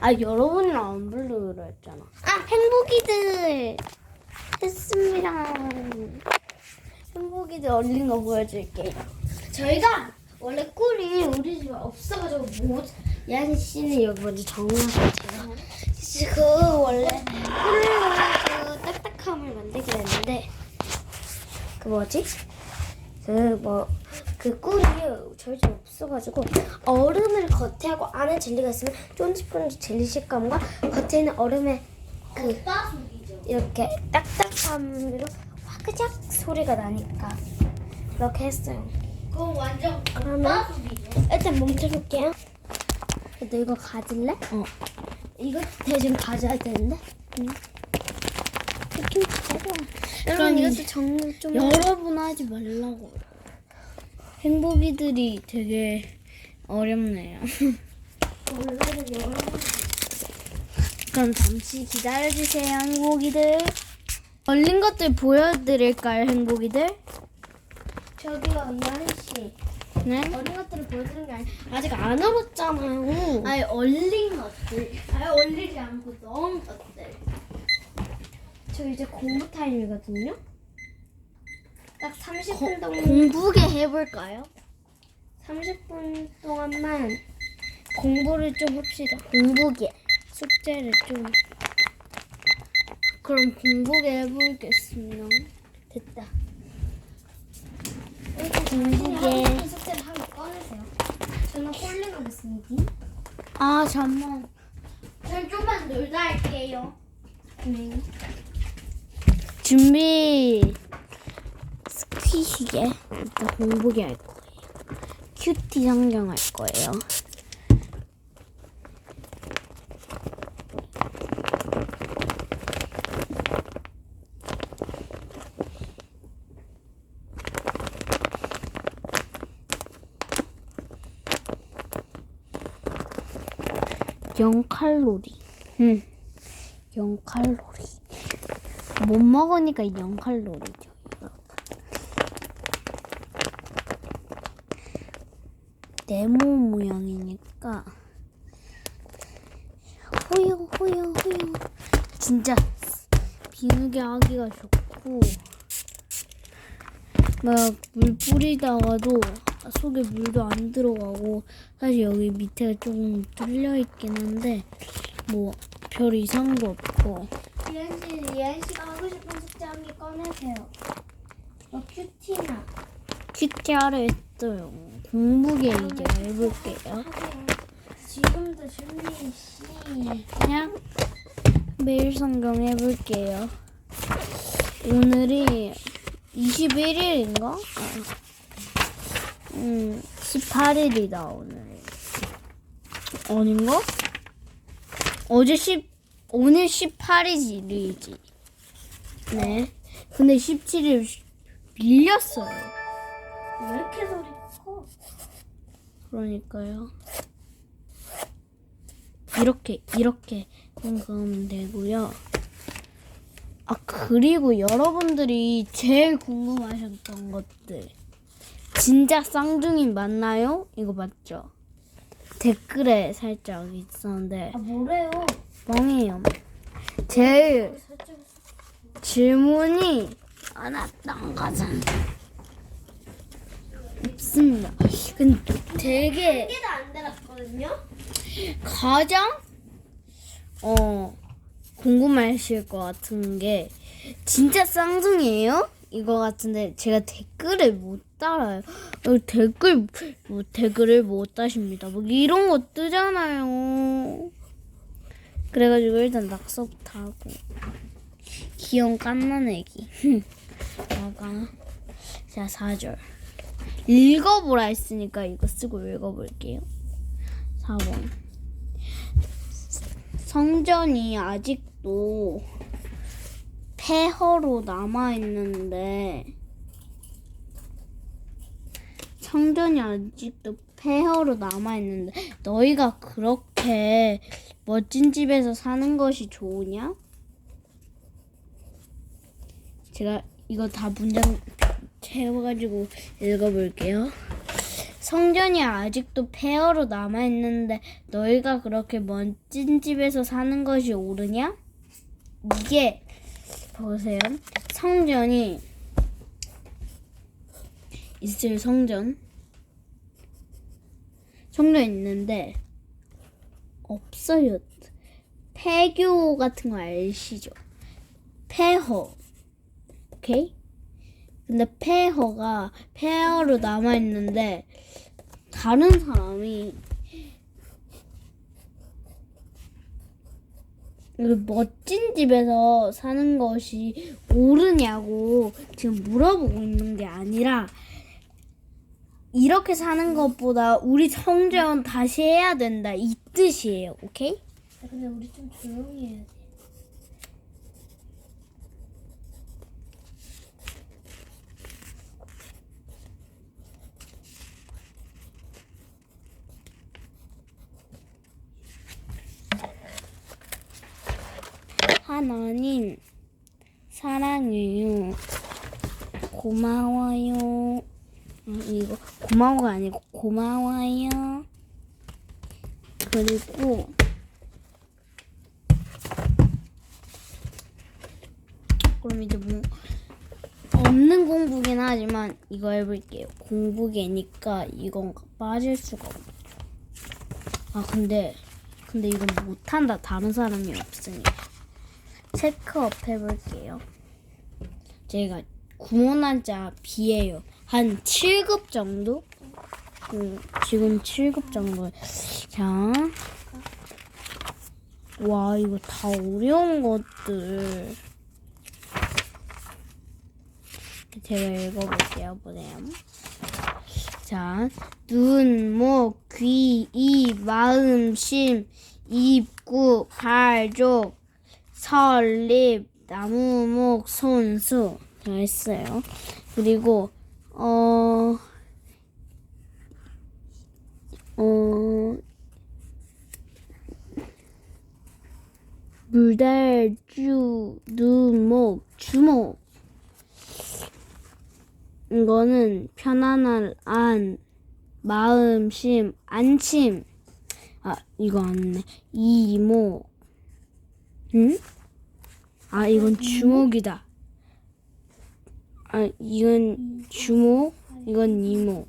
아, 여러분이랑 안 부르기로 했잖아. 아, 행복이들 했습니다. 행복이들 얼린 거 보여줄게요. 저희가 원래 꿀이 우리 집에 없어가지고 야신 씨는 여기 먼저 정리하세요. 제가 그 원래 꿀을 가지고 딱딱함을 만들기로 했는데 그 뭐지? 그 꿀이 저희 집에 없어가지고 얼음을 겉에 하고 안에 젤리가 있으면 쫀득쫀득 젤리 식감과 겉에 있는 얼음의 그 이렇게 딱딱함으로 화그작 소리가 나니까 이렇게 했어요. 그건 완전 그러면 일단 멈춰볼게요. 너 이거 가질래? 이거 대신 가져야 되는데. 이렇게 가져. 여러분 이것도 정리 좀. 여러분 하지 말라고. 행복이들이 되게 어렵네요. 원래는 여러분. 그럼 잠시 기다려주세요, 행복이들. 얼린 것들 보여드릴까요, 행복이들? 저기요 이하씨. 네? 어린 것들을 보여드리는 게 아직 안 얼었잖아요. 아니, 얼린 것들. 아니, 얼리지 않고 넣은 것들. 저 이제 공부 타임이거든요. 딱 30분 동안 공부게 해볼까요? 30분 동안만 공부를 좀 합시다. 공부게. 숙제를 좀. 그럼 공부게 해보겠습니다. 됐다. 공부게. 숙제를 하나 꺼내세요. 저는 홀링 하겠습니다. 아, 잠만. 전 좀만 놀다 할게요. 네. 준비. 스퀴시게. 일단 공부게 할 거예요. 큐티 성경 할 거예요. 영 칼로리. 0칼로리. 못 먹으니까 0칼로리죠. 네모 모양이니까 호영. 진짜 비누게 하기가 좋고 막 물 뿌리다가도 속에 물도 안 들어가고 사실 여기 밑에가 좀 뚫려 있긴 한데 뭐 별 이상도 없고. 이한씨가 하고 싶은 숙제 한 개 꺼내세요. 큐티나. 큐티 하려 했어요. 공부게 이제 해볼게요. 지금도 준비 시. 그냥 매일 성경 해볼게요. 오늘이 21일인가? 18일이다 오늘. 아닌가? 오늘 18일이지. 네. 근데 17일 밀렸어요. 왜 이렇게 소리 커? 그러니까요. 이렇게 그으면 되고요. 아, 그리고 여러분들이 제일 궁금하셨던 것들. 진짜 쌍둥이 맞나요? 이거 맞죠? 댓글에 살짝 있었는데 아 뭐래요? 뻥이에요. 제일 질문이 많았던 것은 없습니다. 근데 되게 한 개도 안 달았거든요. 가장 궁금하실 것 같은 게 진짜 쌍둥이에요? 이거 같은데 제가 댓글을 못 달아요. 댓글을 못 다십니다. 뭐 이런 거 뜨잖아요. 그래가지고 일단 낙서부터 하고 귀여운 깐난 애기. 자 4절 읽어보라 했으니까 이거 쓰고 읽어볼게요. 4번 성전이 아직도 폐허로 남아있는데 너희가 그렇게 멋진 집에서 사는 것이 좋으냐? 제가 이거 다 문장 채워가지고 읽어볼게요. 성전이 아직도 폐허로 남아있는데 너희가 그렇게 멋진 집에서 사는 것이 옳으냐? 이게 보세요. 성전이 있을 성전 있는데 없어요. 폐교 같은 거 아시죠? 폐허. 오케이? 근데 폐허로 남아있는데 다른 사람이 멋진 집에서 사는 것이 옳으냐고 지금 물어보고 있는 게 아니라 이렇게 사는 것보다 우리 성전 다시 해야 된다 이 뜻이에요. 오케이? 근데 우리 좀 조용히 해야 돼. 하나님 사랑해요. 고마워요. 이거 고마워가 아니고 고마워요. 그리고 그럼 이제 뭐 없는 공부긴 하지만 이거 해볼게요. 공부계니까 이건 빠질 수가 없죠. 아 근데 이건 못한다. 다른 사람이 없으니까. 체크업 해볼게요. 제가 구몬한자 B예요. 한 7급 정도? 지금 7급 정도. 자, 와 이거 다 어려운 것들. 제가 읽어볼게요. 보세요. 자, 눈, 목, 귀, 입, 마음, 심, 입구, 발족, 설립, 나무, 목, 손, 수 다 했어요. 그리고 물달, 주, 눈, 목, 주목. 이거는 편안한 안, 마음, 심, 안심. 아, 이거 아니네. 이목. 응? 아, 이건 주목이다. 아, 이건 주목, 이건 이목.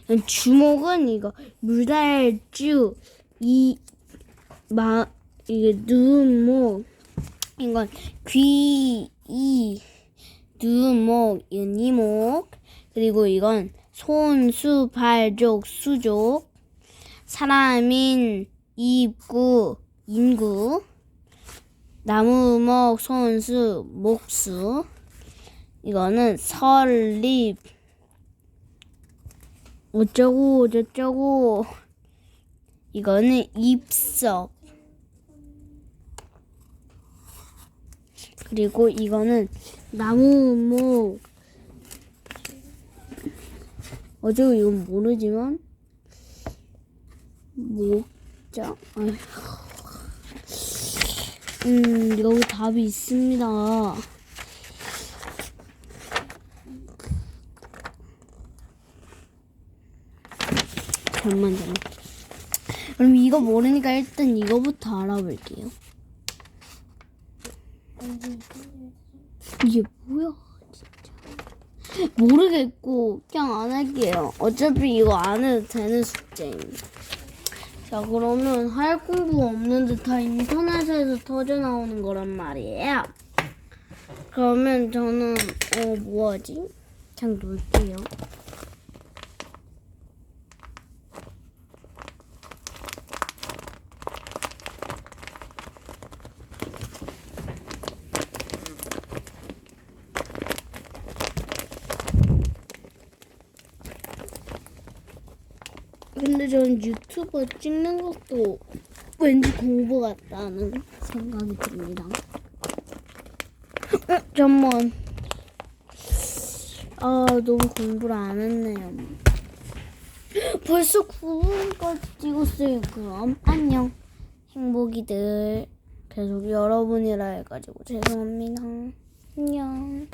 이건 주목은 이거 물달주, 이게 눈, 목. 이건 귀, 눈, 목, 이건 이목. 그리고 이건 손, 수, 발족, 수족. 사람인, 입구, 인구. 나무, 목, 손수, 목수. 이거는 설립. 어쩌고 저쩌고. 이거는 입석. 그리고 이거는 나무, 목. 어쩌고 이건 모르지만 목자. 여기 답이 있습니다. 잠깐만. 그럼 이거 모르니까 일단 이거부터 알아볼게요. 이게 뭐야, 진짜. 모르겠고 그냥 안 할게요. 어차피 이거 안 해도 되는 숙제입니다. 자, 그러면 할 공부 없는데 다 인터넷에서 터져 나오는 거란 말이에요. 그러면 저는 뭐하지? 그냥 놀게요. 근데 저는 유튜버 찍는 것도 왠지 공부 같다는 생각이 듭니다. 잠깐만. 아, 너무 공부를 안 했네요. 벌써 9분까지 찍었어요. 그럼 안녕. 행복이들. 계속 여러분이라 해가지고 죄송합니다. 안녕.